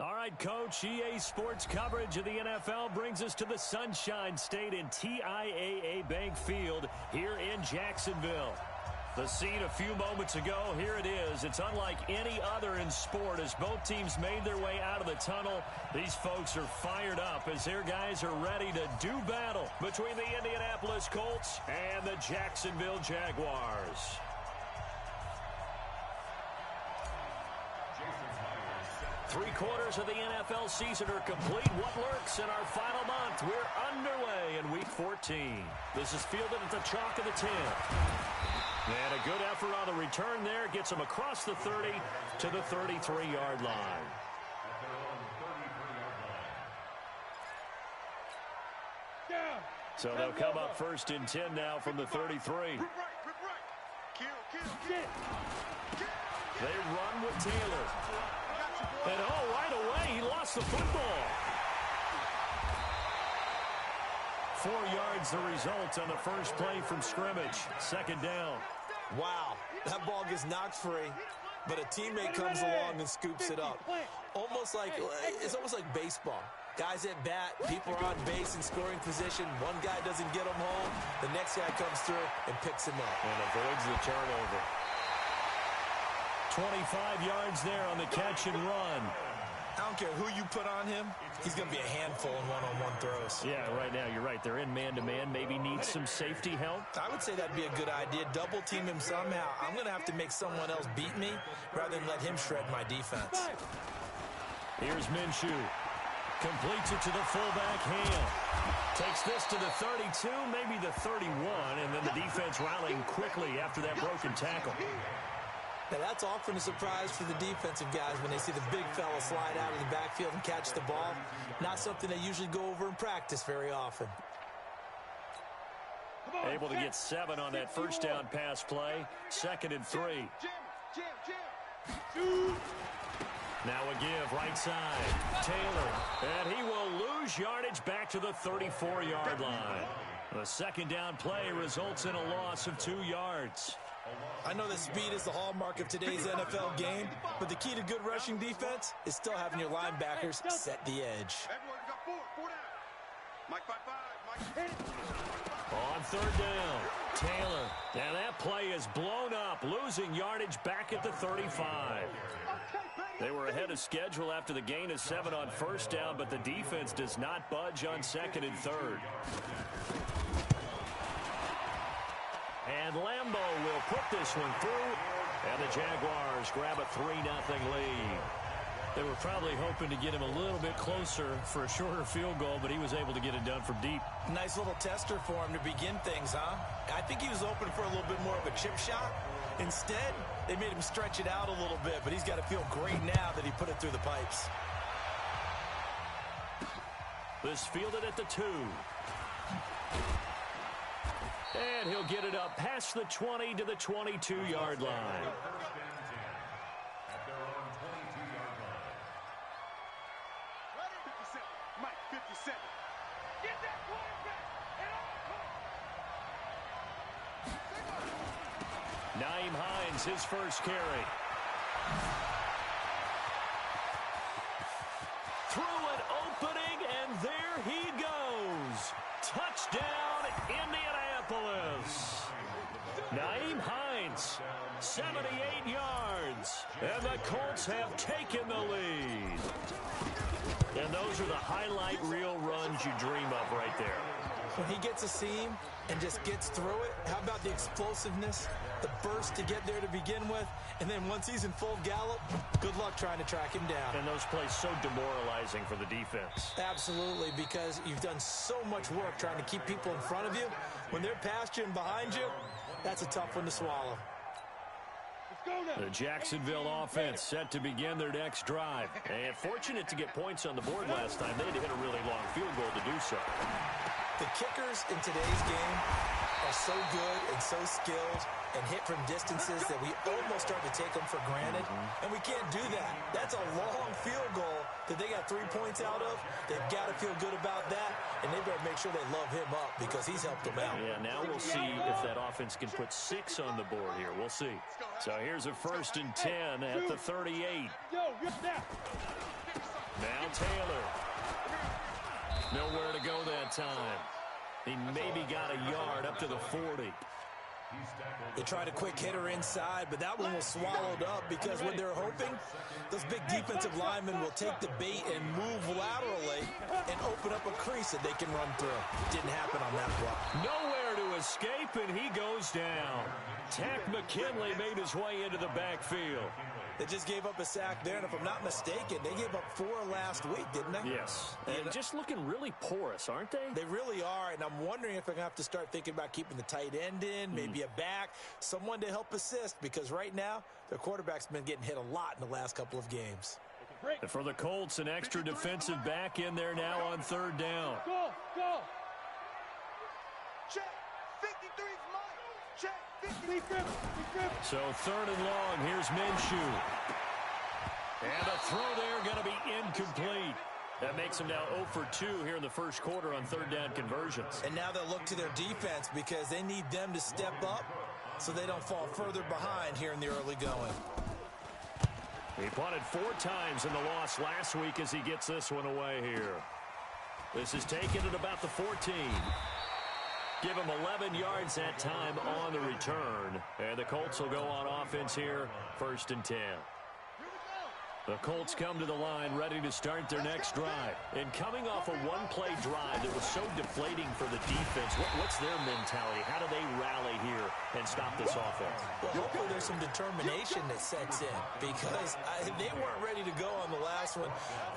All right, Coach, EA Sports coverage of the NFL brings us to the Sunshine State in TIAA Bank Field here in Jacksonville. The scene a few moments ago, here it is. It's unlike any other in sport as both teams made their way out of the tunnel. These folks are fired up as their guys are ready to do battle between the Indianapolis Colts and the Jacksonville Jaguars. Three-quarters of the NFL season are complete. What lurks in our final month? We're underway in Week 14. This is fielded at the chalk of the 10. And a good effort on the return there. Gets them across the 30 to the 33-yard line. So they'll come up first and 10 now from the 33. They run with Taylor. And right away, he lost the football. 4 yards the result on the first play from scrimmage. Second down. Wow, that ball gets knocked free, but a teammate comes along and scoops it up. It's almost like baseball. Guys at bat, people are on base in scoring position. One guy doesn't get him home. The next guy comes through and picks him up. And avoids the turnover. 25 yards there on the catch and run. I don't care who you put on him. He's going to be a handful in one-on-one throws. Yeah, right now, you're right. They're in man-to-man. Maybe need some safety help. I would say that'd be a good idea. Double team him somehow. I'm going to have to make someone else beat me rather than let him shred my defense. Here's Minshew. Completes it to the fullback, Hale. Takes this to the 32, maybe the 31, and then the defense rallying quickly after that broken tackle. Now, that's often a surprise for the defensive guys when they see the big fella slide out of the backfield and catch the ball. Not something they usually go over in practice very often. Able to get 7 on that first down pass play. 2nd and 3. Now a give, right side. Taylor, and he will lose yardage back to the 34-yard line. The second down play results in a loss of 2 yards. I know that speed is the hallmark of today's NFL game, but the key to good rushing defense is still having your linebackers set the edge. On third down, Taylor. And that play is blown up, losing yardage back at the 35. They were ahead of schedule after the gain of 7 on first down, but the defense does not budge on 2nd and 3rd. And Lambeau will put this one through, and the Jaguars grab a 3-0 lead. They were probably hoping to get him a little bit closer for a shorter field goal, but he was able to get it done from deep. Nice little tester for him to begin things, huh? I think he was open for a little bit more of a chip shot. Instead, they made him stretch it out a little bit, but he's got to feel great now that he put it through the pipes. This fielded at the 2. And he'll get it up past the 20 to the 22-yard line. Nyheim Hines, his first carry. Through an opening, and there he goes. Touchdown, Indianapolis. Nyheim Hines, 78 yards. And the Colts have taken the lead. And those are the highlight reel runs you dream of right there. When he gets a seam and just gets through it, how about the explosiveness, the burst to get there to begin with, and then once he's in full gallop, good luck trying to track him down. And those plays so demoralizing for the defense. Absolutely, because you've done so much work trying to keep people in front of you. When they're past you and behind you, that's a tough one to swallow. The Jacksonville offense set to begin their next drive. And fortunate to get points on the board last time. They had to hit a really long field goal to do so. The kickers in today's game are so good and so skilled and hit from distances that we almost start to take them for granted. And we can't do that. That's a long field goal that they got 3 points out of. They've got to feel good about that, and they better make sure they love him up because he's helped them out. Yeah, now we'll see if that offense can put 6 on the board here. We'll see. So here's a 1st and 10 at the 38. Now Taylor. Nowhere to go that time. He maybe got a yard up to the 40. They tried a quick hitter inside, but that one was swallowed up because what they're hoping, those big defensive linemen will take the bait and move laterally and open up a crease that they can run through. Didn't happen on that block. Nowhere to escape, and he goes down. Tack McKinley made his way into the backfield. They just gave up a sack there, and if I'm not mistaken, they gave up 4 last week, didn't they? Yes. And just looking really porous, aren't they? They really are, and I'm wondering if they're going to have to start thinking about keeping the tight end in, maybe a back, someone to help assist, because right now, their quarterback's been getting hit a lot in the last couple of games. And for the Colts, an extra defensive back in there now on 3rd down. Go, go. Check. 53's mine. Check. 50. So 3rd and long, here's Minshew. And a throw there going to be incomplete. That makes them now 0 for 2 here in the first quarter on 3rd down conversions. And now they'll look to their defense because they need them to step up so they don't fall further behind here in the early going. He punted 4 times in the loss last week as he gets this one away here. This is taken at about the 14. Give him 11 yards that time on the return. And the Colts will go on offense here, 1st and 10. The Colts come to the line ready to start their next drive. And coming off a one-play drive that was so deflating for the defense, what's their mentality? How do they rally here and stop this offense? Well, hopefully there's some determination that sets in because they weren't ready to go on the last one.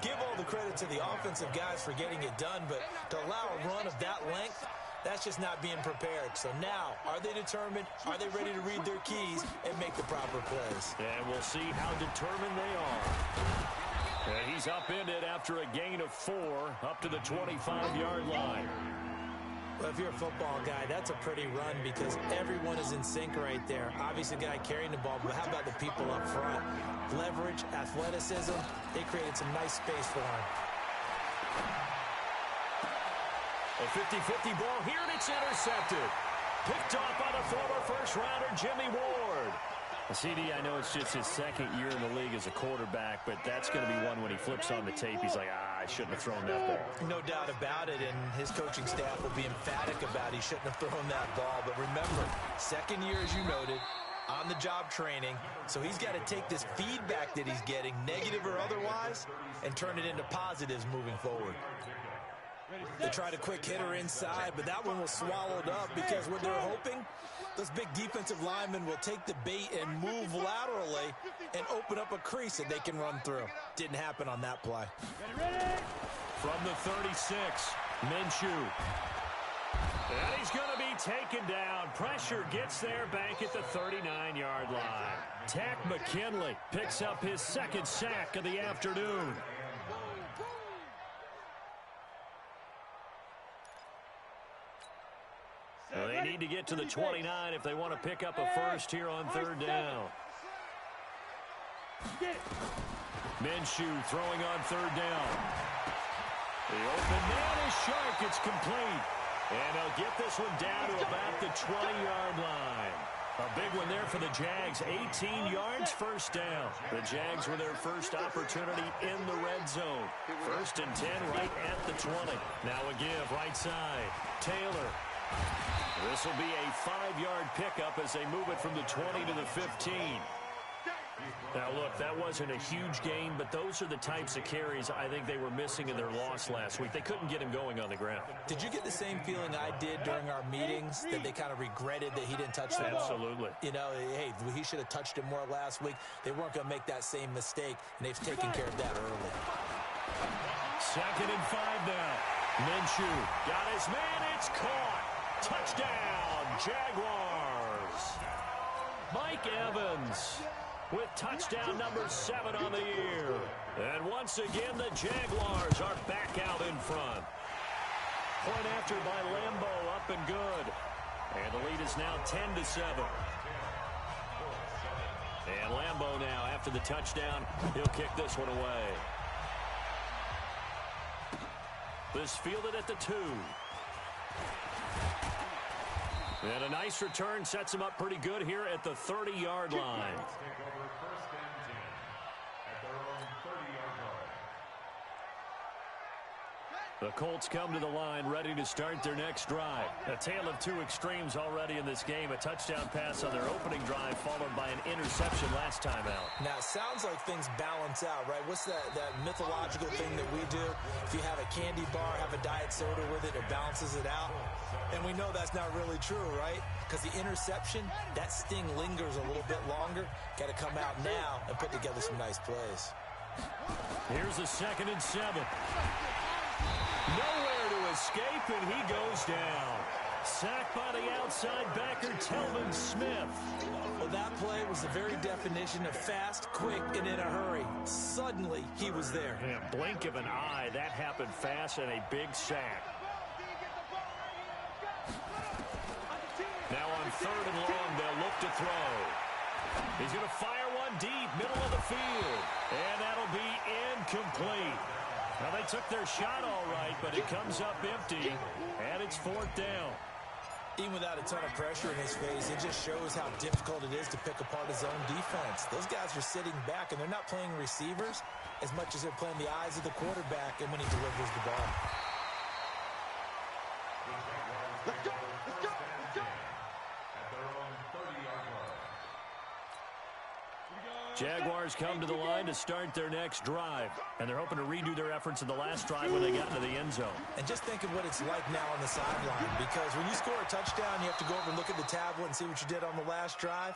Give all the credit to the offensive guys for getting it done, but to allow a run of that length, that's just not being prepared. So now, are they determined? Are they ready to read their keys and make the proper plays? And we'll see how determined they are. And he's upended after a gain of 4 up to the 25-yard line. Well, if you're a football guy, that's a pretty run because everyone is in sync right there. Obviously, the guy carrying the ball, but how about the people up front? Leverage, athleticism, they created some nice space for him. A 50-50 ball here, and it's intercepted. Picked off by the former first-rounder, Jimmy Ward. CD, I know it's just his 2nd year in the league as a quarterback, but that's going to be one when he flips on the tape. He's like, I shouldn't have thrown that ball. No doubt about it, and his coaching staff will be emphatic about he shouldn't have thrown that ball. But remember, 2nd year, as you noted, on-the-job training, so he's got to take this feedback that he's getting, negative or otherwise, and turn it into positives moving forward. They tried a quick hitter inside, but that one was swallowed up because what they're hoping, those big defensive linemen will take the bait and move laterally and open up a crease that they can run through. Didn't happen on that play. From the 36, Minshew. And he's going to be taken down. Pressure gets there back at the 39-yard line. Tack McKinley picks up his 2nd sack of the afternoon. Well, they need to get to the 29 if they want to pick up a first here on 3rd down. Minshew throwing on 3rd down. The open man is sharp. It's complete. And they'll get this one down to about the 20-yard line. A big one there for the Jags. 18 yards, 1st down. The Jags with their first opportunity in the red zone. 1st and 10 right at the 20. Now a give right side. Taylor. This will be a 5-yard pickup as they move it from the 20 to the 15. Now, look, that wasn't a huge gain, but those are the types of carries I think they were missing in their loss last week. They couldn't get him going on the ground. Did you get the same feeling I did during our meetings, that they kind of regretted that he didn't touch the ball? Absolutely. You know, hey, he should have touched him more last week. They weren't going to make that same mistake, and they've taken care of that early. 2nd and 5 now. Minshew got his man. It's caught. Touchdown, Jaguars. Mike Evans with touchdown number 7 on the year. And once again, the Jaguars are back out in front. Point after by Lambeau, up and good. And the lead is now 10-7. And Lambeau now, after the touchdown, he'll kick this one away. This fielded at the 2. And a nice return sets him up pretty good here at the 30-yard line. The Colts come to the line ready to start their next drive. A tale of two extremes already in this game. A touchdown pass on their opening drive followed by an interception last time out. Now, it sounds like things balance out, right? What's that mythological thing that we do? If you have a candy bar, have a diet soda with it, it balances it out. And we know that's not really true, right? Because the interception, that sting lingers a little bit longer. Got to come out now and put together some nice plays. Here's a 2nd and 7. Nowhere to escape, and he goes down. Sacked by the outside backer, Telvin Smith. Well, that play was the very definition of fast, quick, and in a hurry. Suddenly, he was there. In a blink of an eye, that happened fast and a big sack. Now on 3rd and long, they'll look to throw. He's going to fire one deep, middle of the field. And that'll be incomplete. Well, they took their shot all right, but it comes up empty, and it's 4th down. Even without a ton of pressure in his face, it just shows how difficult it is to pick apart his own defense. Those guys are sitting back, and they're not playing receivers as much as they're playing the eyes of the quarterback and when he delivers the ball. Let's go, let's go, let's go. Jaguars come to the line to start their next drive, and they're hoping to redo their efforts in the last drive when they got into the end zone. And just think of what it's like now on the sideline, because when you score a touchdown, you have to go over and look at the tablet and see what you did on the last drive.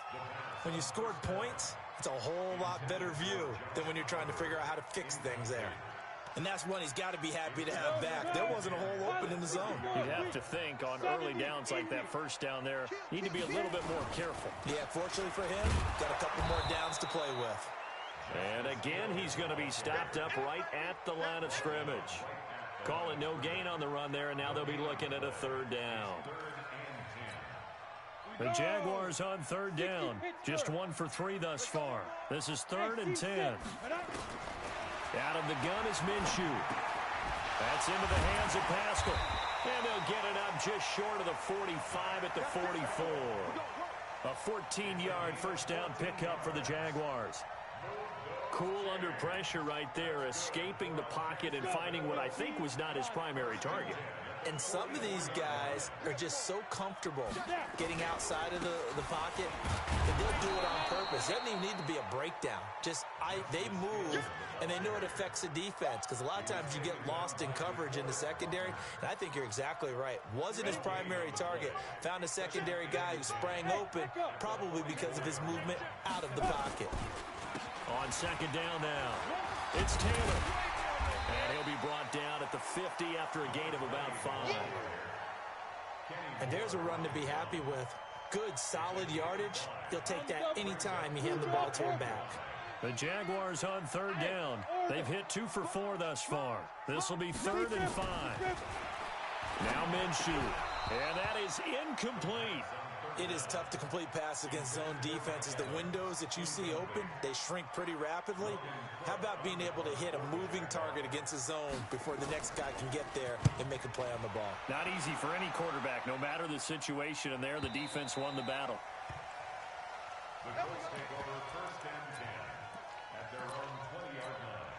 When you scored points, it's a whole lot better view than when you're trying to figure out how to fix things there. And that's one he's got to be happy to have back. There wasn't a hole open in the zone. You'd have to think on early downs like that first down there, you need to be a little bit more careful. Yeah, fortunately for him, got a couple more downs to play with. And again, he's going to be stopped up right at the line of scrimmage. Call it no gain on the run there, and now they'll be looking at a 3rd down. The Jaguars on 3rd down. Just 1 for 3 thus far. This is 3rd and 10. Out of the gun is Minshew. That's into the hands of Pascal. And they'll get it up just short of the 45 at the 44. A 14-yard first down pickup for the Jaguars. Cool under pressure right there, escaping the pocket and finding what I think was not his primary target. And some of these guys are just so comfortable getting outside of the pocket that they'll do it on purpose. It doesn't even need to be a breakdown. They move, and they know it affects the defense, because a lot of times you get lost in coverage in the secondary, and I think you're exactly right. Wasn't his primary target. Found a secondary guy who sprang open, probably because of his movement out of the pocket. On 2nd down now, it's Taylor. And he'll be brought down at the 50 after a gain of about 5. And there's a run to be happy with. Good, solid yardage. He'll take that anytime you hand the ball to him back. The Jaguars on 3rd down. They've hit 2 for 4 thus far. This will be 3rd and 5. Now Minshew. And that is incomplete. It is tough to complete passes against zone defenses. The windows that you see open, they shrink pretty rapidly. How about being able to hit a moving target against a zone before the next guy can get there and make a play on the ball? Not easy for any quarterback, no matter the situation, and there the defense won the battle. The Colts take over 1st and 10 at their own 20-yard line.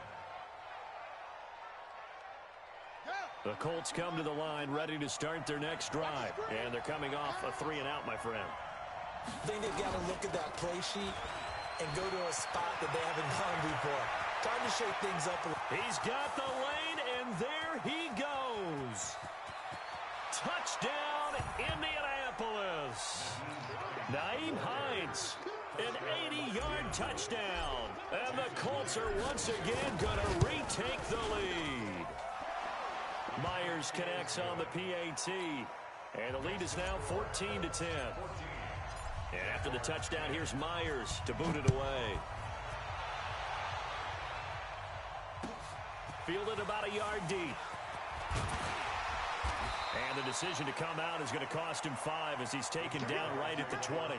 The Colts come to the line ready to start their next drive, and they're coming off a 3-and-out, my friend. I think they've got to look at that play sheet and go to a spot that they haven't gone before. Time to shake things up a little. He's got the lane, and there he goes. Touchdown, Indianapolis. Nyheim Hines, an 80-yard touchdown. And the Colts are once again going to retake the lead. Myers connects on the PAT, and the lead is now 14-10. And after the touchdown, here's Myers to boot it away. Fielded about a yard deep. And the decision to come out is going to cost him 5 as he's taken down right at the 20.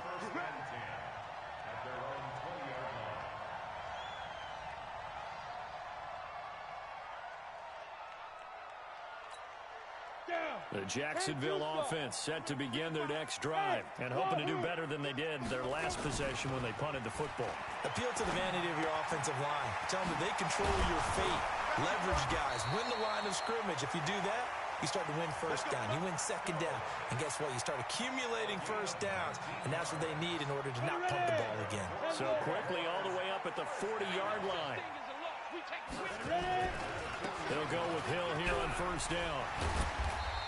The Jacksonville offense set to begin their next drive and hoping to do better than they did their last possession when they punted the football. Appeal to the vanity of your offensive line. Tell them that they control your fate. Leverage guys, win the line of scrimmage. If you do that, you start to win first down. You win second down. And guess what? You start accumulating first downs, and that's what they need in order to not punt the ball again. So quickly all the way up at the 40-yard line. They'll go with Hill here on first down.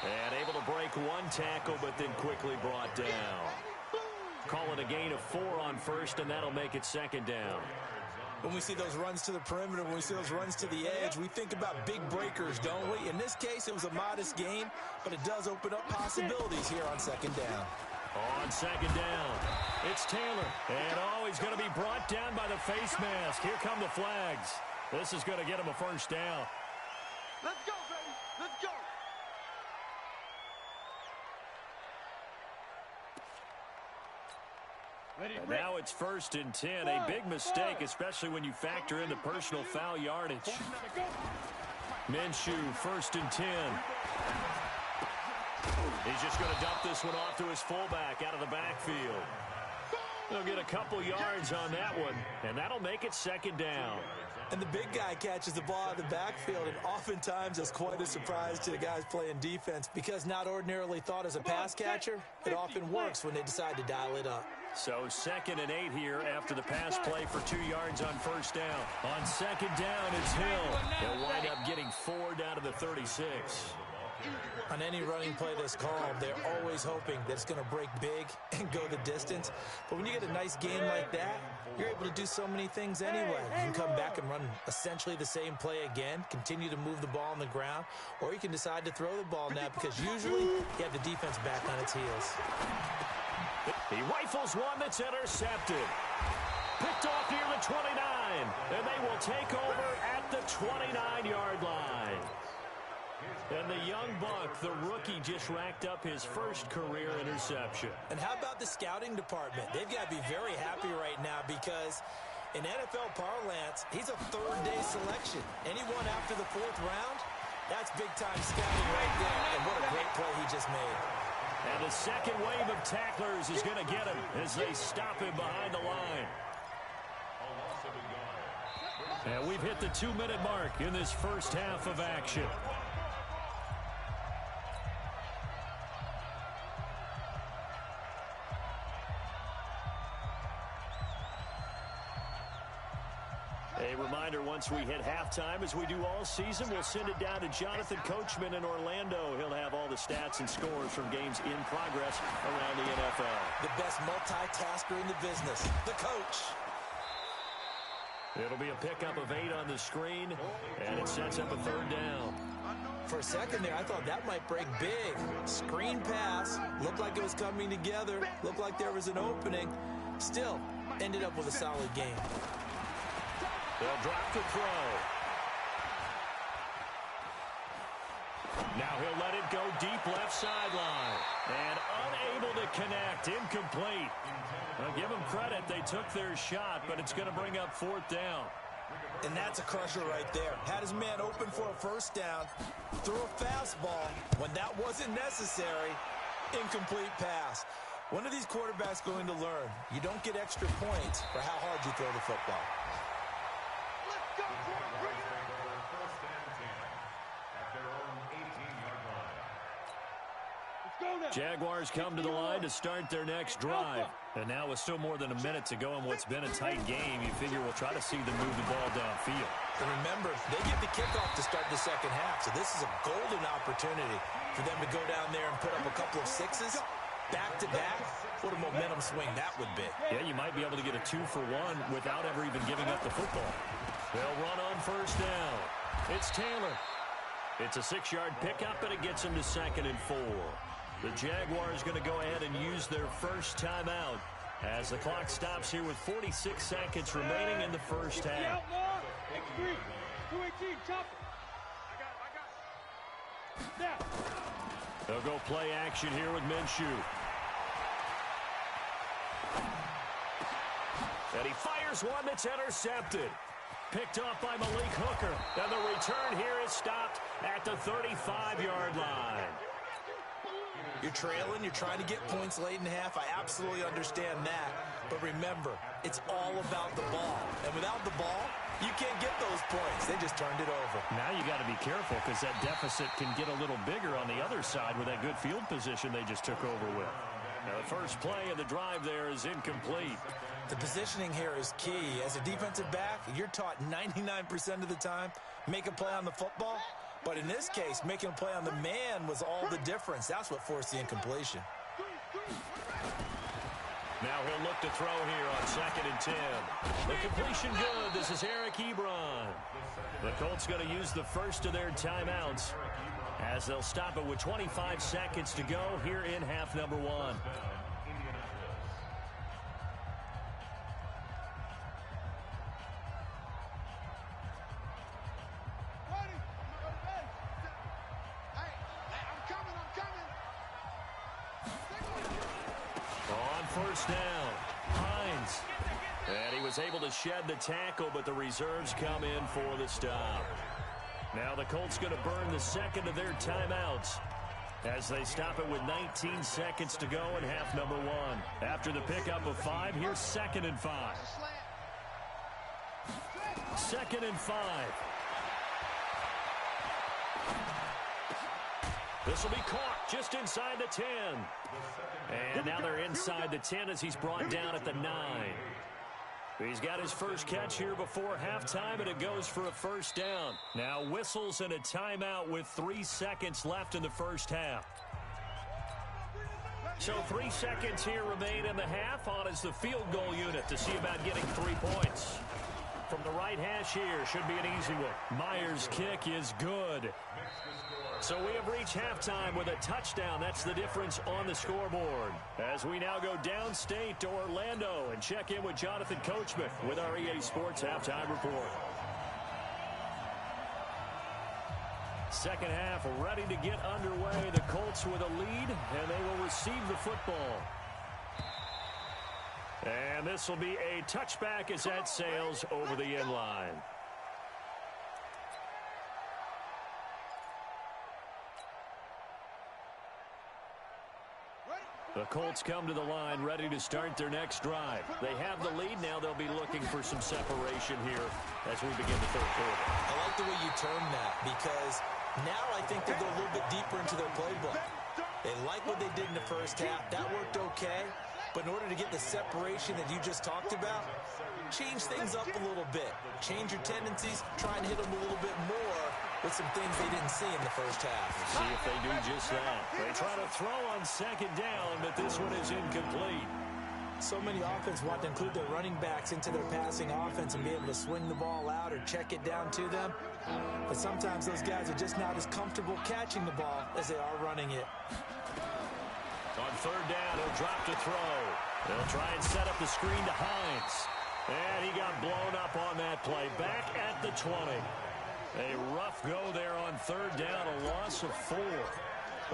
And able to break one tackle, but then quickly brought down. Call it a gain of 4 on first, and that'll make it second down. When we see those runs to the perimeter, when we see those runs to the edge, we think about big breakers, don't we? In this case, it was a modest gain, but it does open up possibilities here on second down. On second down, it's Taylor. And he's going to be brought down by the face mask. Here come the flags. This is going to get him a first down. Let's go, baby. Let's go. And now it's 1st and 10. A big mistake, especially when you factor in the personal foul yardage. Minshew, 1st and 10. He's just going to dump this one off to his fullback out of the backfield. He'll get a couple yards on that one, and that'll make it second down. And the big guy catches the ball out of the backfield, and oftentimes it's quite a surprise to the guys playing defense because not ordinarily thought as a pass catcher, it often works when they decide to dial it up. So 2nd and 8 here after the pass play for 2 yards on first down. On second down, it's Hill. He'll wind up getting 4 down to the 36. On any running play that's called, they're always hoping that it's going to break big and go the distance. But when you get a nice game like that, you're able to do so many things anyway. You can come back and run essentially the same play again, continue to move the ball on the ground, or you can decide to throw the ball now because usually you have the defense back on its heels. He rifles one that's intercepted. Picked off near the 29, and they will take over at the 29-yard line. And the young buck, the rookie, just racked up his first career interception. And how about the scouting department? They've got to be very happy right now because in NFL parlance, he's a third-day selection. Anyone after the 4th round, that's big-time scouting right there. And what a great play he just made. And the second wave of tacklers is going to get him as they stop him behind the line. And we've hit the 2-minute mark in this first half of action. A reminder, once we hit halftime, as we do all season, we'll send it down to Jonathan Coachman in Orlando. He'll have all the stats and scores from games in progress around the NFL. The best multitasker in the business, the coach. It'll be a pickup of 8 on the screen, and it sets up a 3rd down. For a second there, I thought that might break big. Screen pass, looked like it was coming together, looked like there was an opening. Still, ended up with a solid game. They'll drop the throw. Now he'll let it go deep left sideline. And unable to connect. Incomplete. Well, give them credit. They took their shot, but it's going to bring up 4th down. And that's a crusher right there. Had his man open for a first down. Threw a fastball when that wasn't necessary. Incomplete pass. When are these quarterbacks going to learn? You don't get extra points for how hard you throw the football. Jaguars come to the line to start their next drive. And now with still more than a minute to go in what's been a tight game, you figure we'll try to see them move the ball downfield. And remember, they get the kickoff to start the second half, so this is a golden opportunity for them to go down there and put up a couple of 6s back-to-back. What a momentum swing that would be. Yeah, you might be able to get a 2-for-1 without ever even giving up the football. They'll run on first down. It's Taylor. It's a 6-yard pickup, and it gets him to 2nd and 4. The Jaguars going to go ahead and use their first timeout as the clock stops here with 46 seconds remaining in the first half. They'll go play action here with Minshew. And he fires one that's intercepted. Picked off by Malik Hooker. And the return here is stopped at the 35-yard line. You're trailing, you're trying to get points late in half. I absolutely understand that. But remember, it's all about the ball. And without the ball, You can't get those points. They just turned it over. Now you got to be careful because that deficit can get a little bigger on the other side with that good field position they just took over with. Now the first play of the drive there is incomplete. The positioning here is key. As a defensive back, you're taught 99% of the time, make a play on the football. But in this case, making a play on the man was all the difference. That's what forced the incompletion. Now he'll look to throw here on 2nd and 10. The completion good. This is Eric Ebron. The Colts going to use the first of their timeouts as they'll stop it with 25 seconds to go here in half number 1. First down, Hines. And he was able to shed the tackle, but the reserves come in for the stop. Now the Colts going to burn the second of their timeouts as they stop it with 19 seconds to go in half number 1. After the pickup of 5, here's 2nd and 5. 2nd and 5. This will be caught just inside the 10. And now they're inside the 10 as he's brought down at the 9. He's got his first catch here before halftime, and it goes for a first down. Now whistles and a timeout with 3 seconds left in the first half. So 3 seconds here remain in the half. On is the field goal unit to see about getting 3 points. From the right hash here, should be an easy one. Myers' kick is good. So we have reached halftime with a touchdown. That's the difference on the scoreboard. As we now go downstate to Orlando and check in with Jonathan Coachman with our EA Sports Halftime Report. Second half ready to get underway. The Colts with a lead, and they will receive the football. And this will be a touchback as that sails over the end line. The Colts come to the line ready to start their next drive. They have the lead. Now they'll be looking for some separation here as we begin the third quarter. I like the way you term that because now I think they go a little bit deeper into their playbook. They like what they did in the first half. That worked okay. But in order to get the separation that you just talked about, change things up a little bit. Change your tendencies. Try and hit them a little bit more with some things they didn't see in the first half. See if they do just that. They try to throw on 2nd down, but this one is incomplete. So many offenses want to include their running backs into their passing offense and be able to swing the ball out or check it down to them. But sometimes those guys are just not as comfortable catching the ball as they are running it. On 3rd down, he'll drop to throw. They'll try and set up the screen to Hines. And he got blown up on that play. Back at the 20. A rough go there on 3rd down, a loss of 4.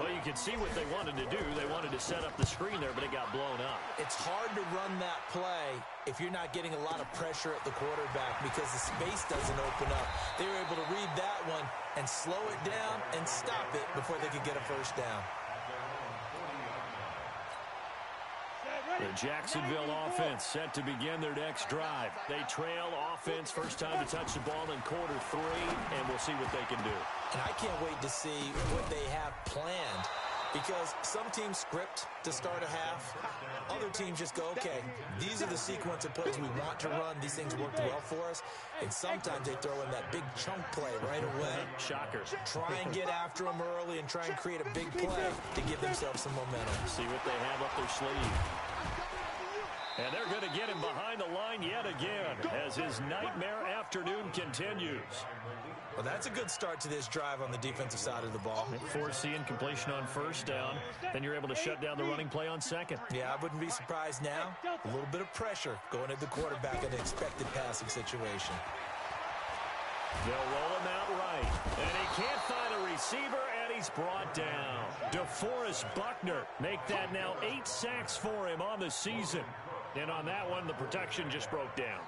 Well, you can see what they wanted to do. They wanted to set up the screen there, but it got blown up. It's hard to run that play if you're not getting a lot of pressure at the quarterback because the space doesn't open up. They were able to read that one and slow it down and stop it before they could get a first down. The Jacksonville offense set to begin their next drive. They trail offense, first time to touch the ball in quarter 3, and we'll see what they can do. And I can't wait to see what they have planned because some teams script to start a half. Other teams just go, okay, these are the sequence of plays we want to run. These things worked well for us. And sometimes they throw in that big chunk play right away. Shocker. Try and get after them early and try and create a big play to give themselves some momentum. See what they have up their sleeve. And they're going to get him behind the line yet again as his nightmare afternoon continues. Well, that's a good start to this drive on the defensive side of the ball. Force the incompletion on 1st down. Then you're able to shut down the running play on 2nd. Yeah, I wouldn't be surprised now. A little bit of pressure going at the quarterback in an expected passing situation. They'll roll him out right. And he can't find a receiver, and he's brought down. DeForest Buckner make that now 8 sacks for him on the season. And on that one, the protection just broke down.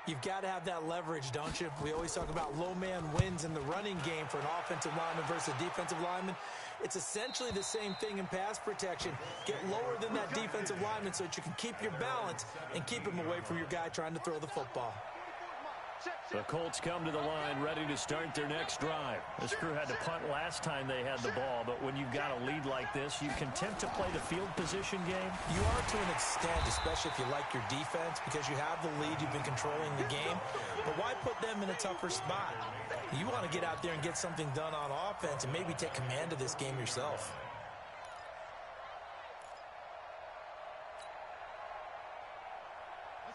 You've got to have that leverage, don't you? We always talk about low man wins in the running game for an offensive lineman versus a defensive lineman. It's essentially the same thing in pass protection. Get lower than that defensive lineman so that you can keep your balance and keep him away from your guy trying to throw the football. The Colts come to the line ready to start their next drive. This crew had to punt last time they had the ball, but when you've got a lead like this, you content to play the field position game? You are to an extent, especially if you like your defense, because you have the lead, you've been controlling the game. But why put them in a tougher spot? You want to get out there and get something done on offense and maybe take command of this game yourself.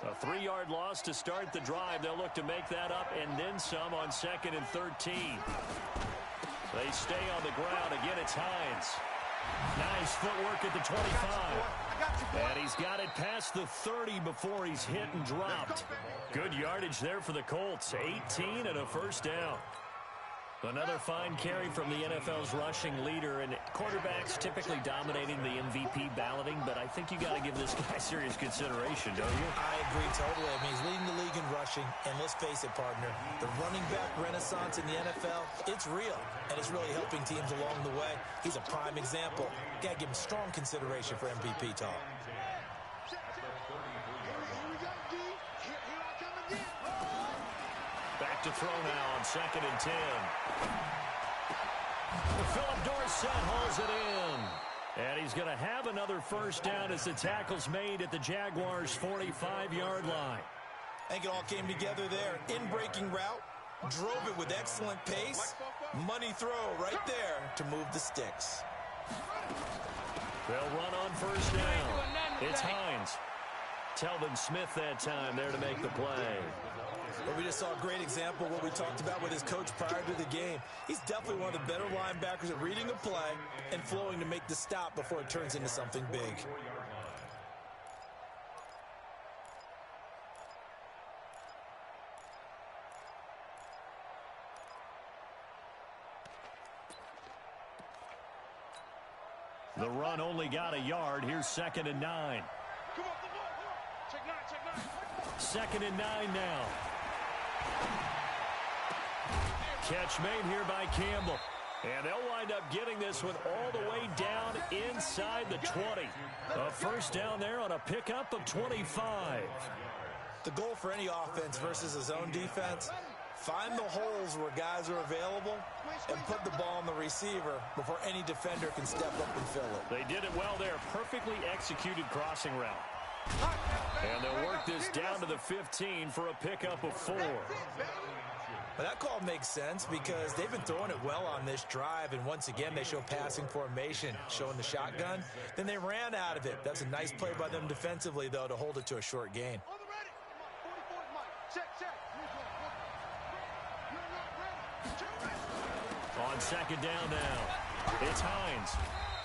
A 3-yard loss to start the drive. They'll look to make that up and then some on 2nd and 13. They stay on the ground. Again, it's Hines. Nice footwork at the 25. And he's got it past the 30 before he's hit and dropped. Good yardage there for the Colts. 18 and a first down. Another fine carry from the NFL's rushing leader, and quarterbacks typically dominating the MVP balloting, but I think you got to give this guy serious consideration, don't you? I agree totally. I mean, he's leading the league in rushing, and let's face it, partner, the running back renaissance in the NFL, it's real, and it's really helping teams along the way. He's a prime example. Got to give him strong consideration for MVP talk. Back to throw now on 2nd and 10. Philip Dorsett hauls it in. And he's going to have another first down as the tackle's made at the Jaguars' 45-yard line. I think it all came together there. In-breaking route, drove it with excellent pace. Money throw right there to move the sticks. They'll run on first down. It's Hines. Telvin Smith that time there to make the play. But we just saw a great example of what we talked about with his coach prior to the game. He's definitely one of the better linebackers at reading a play and flowing to make the stop before it turns into something big. The run only got a yard. Here's 2nd and 9. Check 9. 2nd and 9 now. Catch made here by Campbell. And they'll wind up getting this one all the way down inside the 20. A first down there on a pickup of 25. The goal for any offense versus his own defense, find the holes where guys are available and put the ball on the receiver before any defender can step up and fill it. They did it well there. Perfectly executed crossing route. And they'll work this down to the 15 for a pickup of 4. But that call makes sense because they've been throwing it well on this drive, and once again they show passing formation, showing the shotgun. Then they ran out of it. That's a nice play by them defensively, though, to hold it to a short gain. On 2nd down now, it's Hines.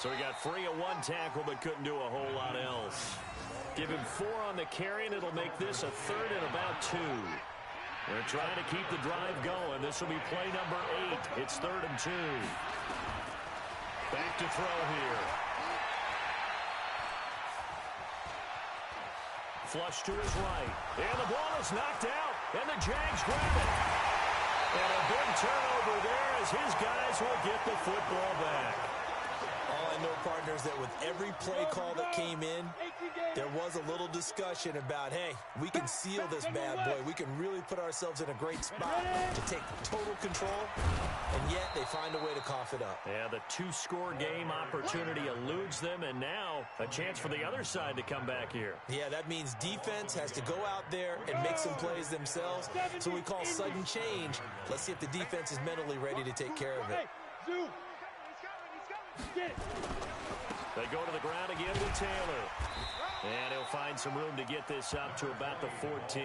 So he got free of 1 tackle but couldn't do a whole lot else. Give him 4 on the carry, and it'll make this a 3rd and about 2. They're trying to keep the drive going. This will be play number 8. It's 3rd and 2. Back to throw here. Flush to his right. And the ball is knocked out. And the Jags grab it. And a big turnover there as his guys will get the football back. All I know, partners, that with every play call that came in, there was a little discussion about, hey, we can seal this bad boy. We can really put ourselves in a great spot to take total control, and yet they find a way to cough it up. Yeah, the 2-score game opportunity eludes them, and now a chance for the other side to come back here. Yeah, that means defense has to go out there and make some plays themselves. So we call sudden change. Let's see if the defense is mentally ready to take care of it. They go to the ground again with Taylor. And he'll find some room to get this up to about the 14.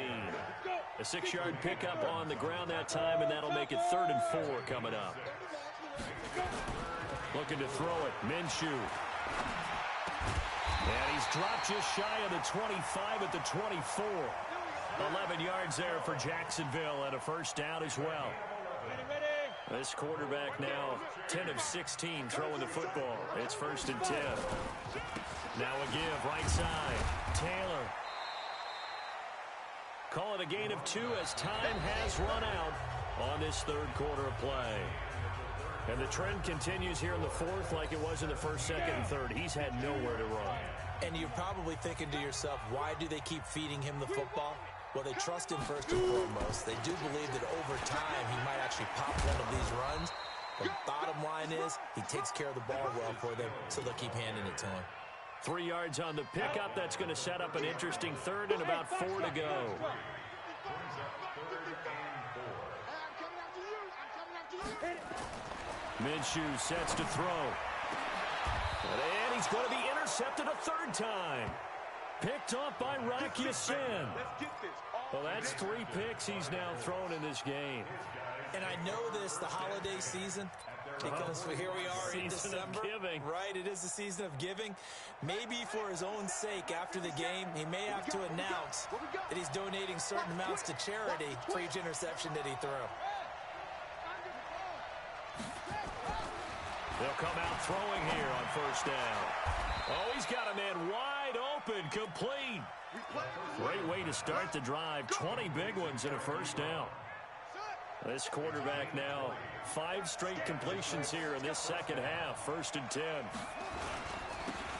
A 6-yard pickup on the ground that time, and that'll make it 3rd and 4 coming up. Looking to throw it, Minshew. And he's dropped just shy of the 25 at the 24. 11 yards there for Jacksonville, and a first down as well. This quarterback now 10 of 16 throwing the football. It's 1st and 10. Now a give, right side. Taylor. Call it a gain of 2 as time has run out on this 3rd quarter of play. And the trend continues here in the 4th like it was in the 1st, 2nd, and 3rd. He's had nowhere to run. And you're probably thinking to yourself, why do they keep feeding him the football? Well, they trust him first and foremost. They do believe that over time he might actually pop one of these runs. The bottom line is he takes care of the ball well for them, so they'll keep handing it to him. 3 yards on the pickup. That's going to set up an interesting third and about 4 to go. Minshew sets to throw. And he's going to be intercepted a third time. Picked off by Rocky Sin. Well, that's 3 picks he's now thrown in this game. And I know this, the holiday season, because here we are in December. Season of giving. Right, it is the season of giving. Maybe for his own sake, after the game, he may have to announce that he's donating certain amounts to charity for each interception that he threw. They'll come out throwing here on first down. Oh, he's got a man wide open, complete. Great way to start the drive. 20 big ones and a first down. This quarterback now 5 straight completions here in this second half. 1st and 10.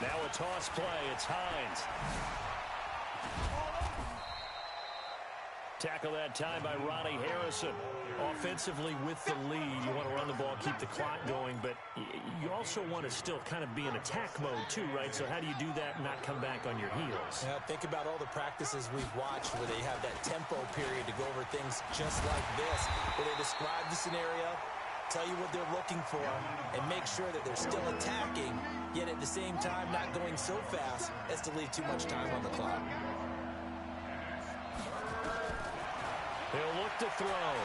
Now a toss play. It's Hines. Tackle that time by Ronnie Harrison. Offensively with the lead, you want to run the ball, keep the clock going, but you also want to still kind of be in attack mode too, right? So how do you do that and not come back on your heels? Yeah, think about all the practices we've watched where they have that tempo period to go over things just like this, where they describe the scenario, tell you what they're looking for, and make sure that they're still attacking, yet at the same time not going so fast as to leave too much time on the clock. He'll look to throw.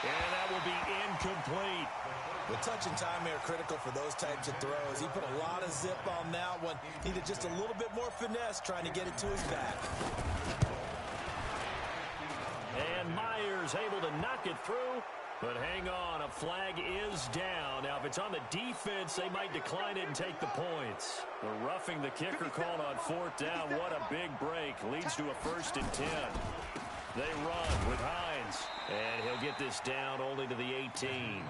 And that will be incomplete. The touch and time are critical for those types of throws. He put a lot of zip on that one. Needed just a little bit more finesse trying to get it to his back. And Myers able to knock it through. But hang on, a flag is down. Now, if it's on the defense, they might decline it and take the points. The roughing the kicker called on 4th down. What a big break. Leads to a 1st and 10. They run with Hines. And he'll get this down only to the 18.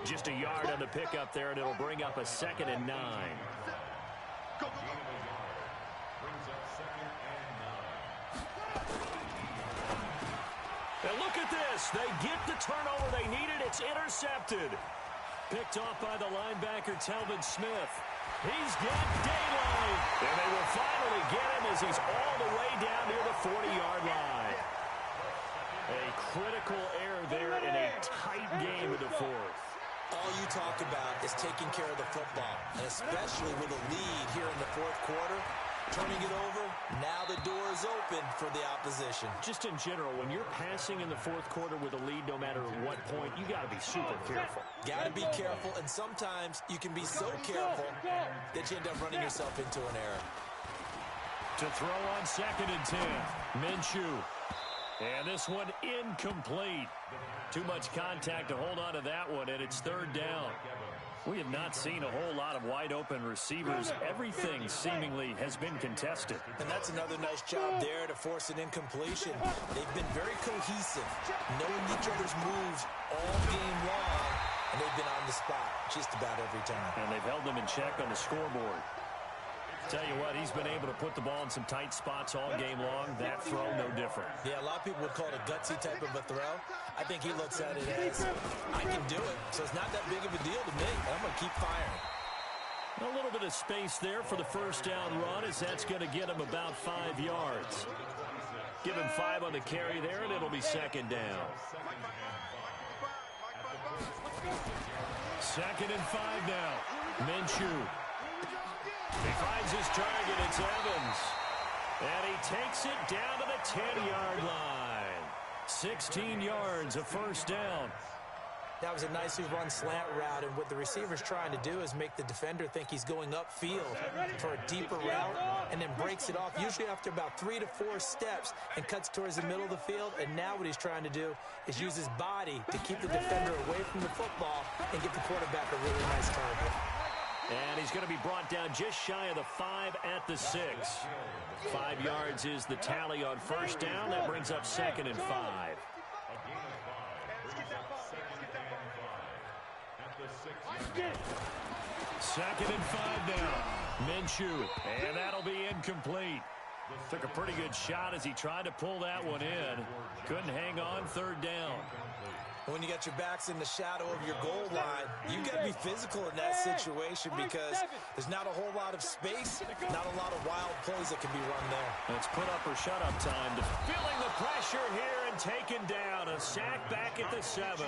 Just a yard on the pickup there, and it'll bring up a 2nd and 9. And look at this. They get the turnover they needed. It's intercepted. Picked off by the linebacker, Telvin Smith. He's got daylight. And they will finally get him as he's all the way down near the 40-yard line. A critical error there in a tight game in the 4th. All you talk about is taking care of the football, and especially with a lead here in the 4th quarter. Turning it over, now the door is open for the opposition. Just in general, when you're passing in the 4th quarter with a lead, no matter what point, you got to be super careful. Got to be careful, and sometimes you can be so careful that you end up running yourself into an error. To throw on 2nd and 10, Minshew. And this one incomplete. Too much contact to hold on to that one, and it's 3rd down. We have not seen a whole lot of wide-open receivers. Everything seemingly has been contested. And that's another nice job there to force an incompletion. They've been very cohesive, knowing each other's moves all game long, and they've been on the spot just about every time. And they've held them in check on the scoreboard. Tell you what, he's been able to put the ball in some tight spots all game long. That throw, no different. Yeah, a lot of people would call it a gutsy type of a throw. I think he looks at it as, I can do it, so it's not that big of a deal to me. I'm going to keep firing. A little bit of space there for the 1st down run, as that's going to get him about 5 yards. Give him 5 on the carry there, and it'll be 2nd down. 2nd and 5 now. Minshew. He finds his target. It's Evans. And he takes it down to the 10-yard line. 16 yards, a 1st down. That was a nicely run slant route, and what the receiver's trying to do is make the defender think he's going upfield for a deeper route, and then breaks it off, usually after about 3 to 4 steps, and cuts towards the middle of the field. And now what he's trying to do is use his body to keep the defender away from the football and get the quarterback a really nice target. And he's going to be brought down just shy of the 5 at the 6. 5 yards is the tally on 1st down. That brings up 2nd and 5. 2nd and 5 now. Minshew, and that'll be incomplete. Took a pretty good shot as he tried to pull that one in. Couldn't hang on, third down. When you got your backs in the shadow of your goal line, you've got to be physical in that situation because there's not a whole lot of space, not a lot of wild plays that can be run there. It's put up or shut up time. Feeling the pressure here and taken down. A sack back at the 7.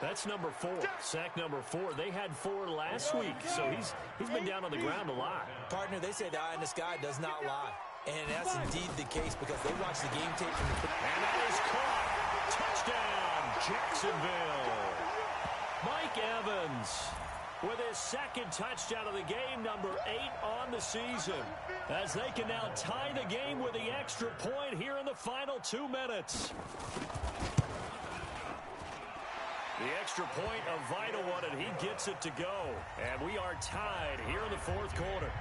That's number 4. Sack number 4. They had 4 last week, so he's been down on the ground a lot. Partner, they say the eye in the sky does not lie. And that's indeed the case because they watch the game tape from the... And that is caught. Touchdown, Jacksonville. Mike Evans with his second touchdown of the game, number 8 on the season, as they can now tie the game with the extra point here in the final 2 minutes. The extra point, a vital one, and he gets it to go. And we are tied here in the fourth quarter.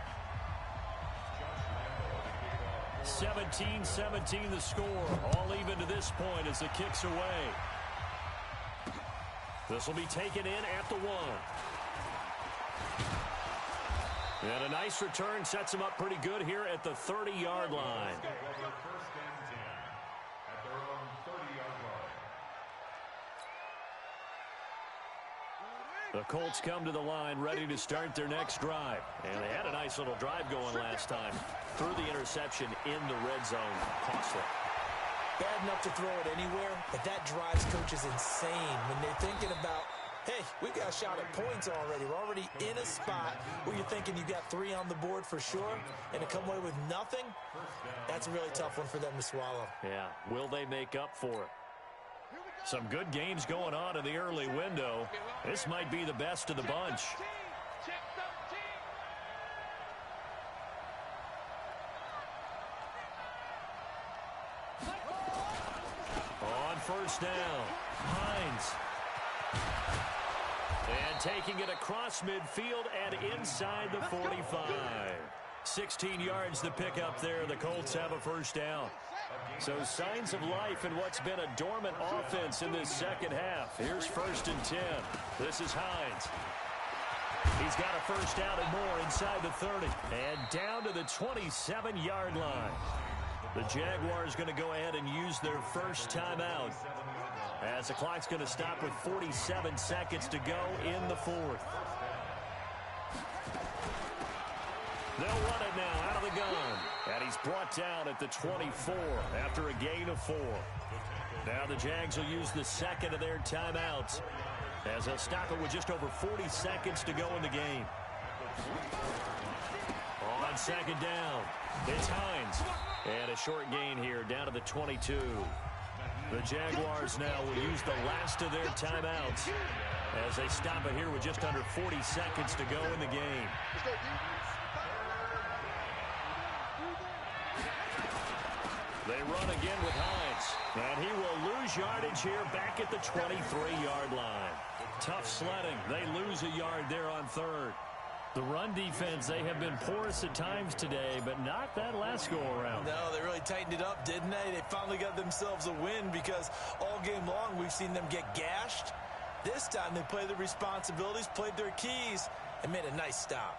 17-17 the score. All even to this point as the kick's away. This will be taken in at the 1. And a nice return sets him up pretty good here at the 30-yard line. The Colts come to the line ready to start their next drive. And they had a nice little drive going last time. Threw the interception in the red zone. Costly. Bad enough to throw it anywhere, but that drives coaches insane when they're thinking about, hey, we got a shot at points already. We're already in a spot where you're thinking you got 3 on the board for sure, and to come away with nothing, that's a really tough one for them to swallow. Yeah, will they make up for it? Some good games going on in the early window. This might be the best of the bunch. On first down, Hines. And taking it across midfield and inside the 45. 16 yards to pick up there. The Colts have a first down. So signs of life in what's been a dormant offense in this second half. Here's 1st and 10. This is Hines. He's got a first down and more inside the 30. And down to the 27-yard line. The Jaguars going to go ahead and use their first timeout, as the clock's going to stop with 47 seconds to go in the 4th. They'll run it now out of the gun. And he's brought down at the 24 after a gain of 4. Now the Jags will use the second of their timeouts, as they'll stop it with just over 40 seconds to go in the game. On second down, it's Hines. And a short gain here down to the 22. The Jaguars now will use the last of their timeouts as they stop it here with just under 40 seconds to go in the game. They run again with Hines. And he will lose yardage here back at the 23-yard line. Tough sledding. They lose a yard there on 3rd. The run defense, they have been porous at times today, but not that last go-around. No, they really tightened it up, didn't they? They finally got themselves a win because all game long we've seen them get gashed. This time they played their responsibilities, played their keys, and made a nice stop.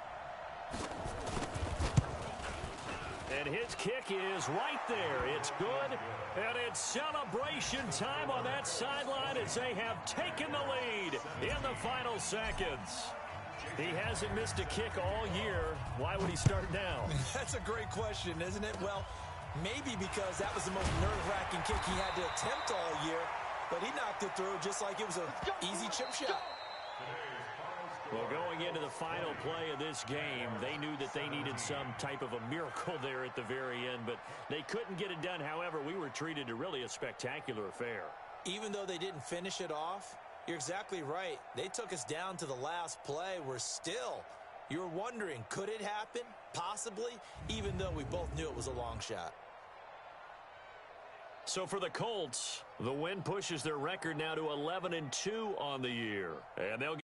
And his kick is right there. It's good, and it's celebration time on that sideline as they have taken the lead in the final seconds. He hasn't missed a kick all year. Why would he start now? That's a great question, isn't it? Well, maybe because that was the most nerve-wracking kick he had to attempt all year, but he knocked it through just like it was an easy chip shot. Well, going into the final play of this game, they knew that they needed some type of a miracle there at the very end, but they couldn't get it done. However, we were treated to really a spectacular affair. Even though they didn't finish it off, you're exactly right. They took us down to the last play. We're still, you're wondering, could it happen? Possibly, even though we both knew it was a long shot. So for the Colts, the win pushes their record now to 11-2 on the year, and they'll